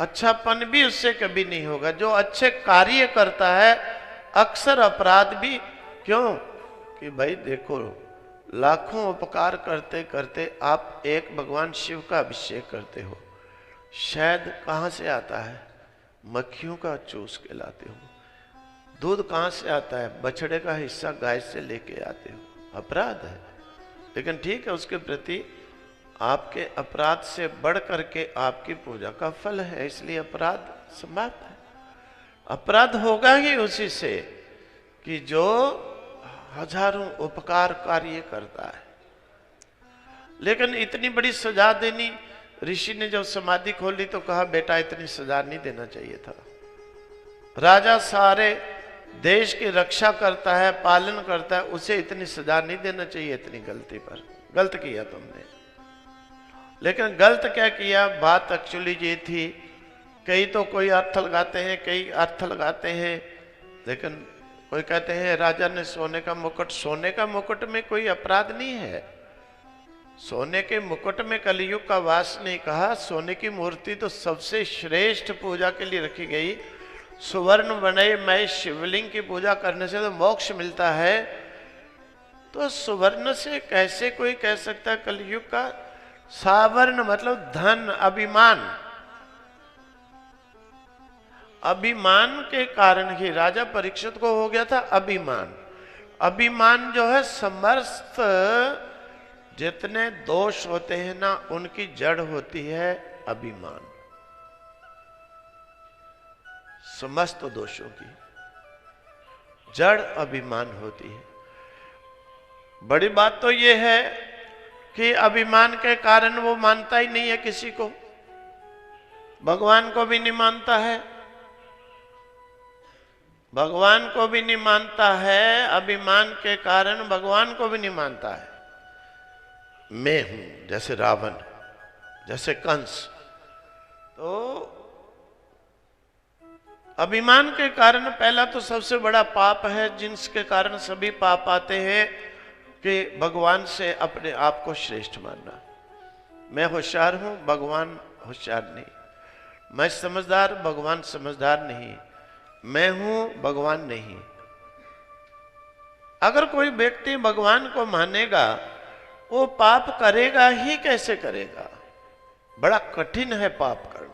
अच्छापन भी उससे कभी नहीं होगा। जो अच्छे कार्य करता है अक्सर अपराध भी, क्यों कि भाई देखो लाखों उपकार करते करते आप एक भगवान शिव का अभिषेक करते हो, शायद कहां से आता है, मक्खियों का चूस के लाते हो। दूध कहां से आता है, बछड़े का हिस्सा गाय से लेके आते हो। अपराध है, लेकिन ठीक है, उसके प्रति आपके अपराध से बढ़ करके आपकी पूजा का फल है, इसलिए अपराध समाप्त है। अपराध होगा ही उसी से कि जो हजारों उपकार कार्य करता है। लेकिन इतनी बड़ी सजा देनी, ऋषि ने जब समाधि खोली तो कहा बेटा इतनी सजा नहीं देना चाहिए था। राजा सारे देश की रक्षा करता है, पालन करता है, उसे इतनी सजा नहीं देना चाहिए इतनी गलती पर। गलत किया तुमने। लेकिन गलत क्या किया, बात एक्चुअली ये थी, कई तो कोई अर्थ लगाते हैं, कई अर्थ लगाते हैं, लेकिन कोई कहते हैं राजा ने सोने का मुकुट, सोने का मुकुट में कोई अपराध नहीं है। सोने के मुकुट में कलयुग का वास नहीं कहा। सोने की मूर्ति तो सबसे श्रेष्ठ पूजा के लिए रखी गई। सुवर्ण बने मैं शिवलिंग की पूजा करने से तो मोक्ष मिलता है, तो सुवर्ण से कैसे कोई कह सकता है कलयुग का। सावर्ण मतलब धन, अभिमान, अभिमान के ही राजा परीक्षित को हो गया था अभिमान। अभिमान जो है समस्त जितने दोष होते हैं ना, उनकी जड़ होती है अभिमान। समस्त दोषों की जड़ अभिमान होती है। बड़ी बात तो यह है कि अभिमान के कारण वो मानता ही नहीं है किसी को, भगवान को भी नहीं मानता है, भगवान को भी नहीं मानता है, अभिमान के कारण भगवान को भी नहीं मानता है। मैं हूं, जैसे रावण, जैसे कंस। तो अभिमान के कारण पहला तो सबसे बड़ा पाप है, जिसके कारण सभी पाप आते हैं, कि भगवान से अपने आप को श्रेष्ठ मानना। मैं होशियार हूं, भगवान होशियार नहीं। मैं समझदार, भगवान समझदार नहीं। मैं हूं, भगवान नहीं। अगर कोई व्यक्ति भगवान को मानेगा, वो पाप करेगा ही कैसे करेगा। बड़ा कठिन है पाप करना।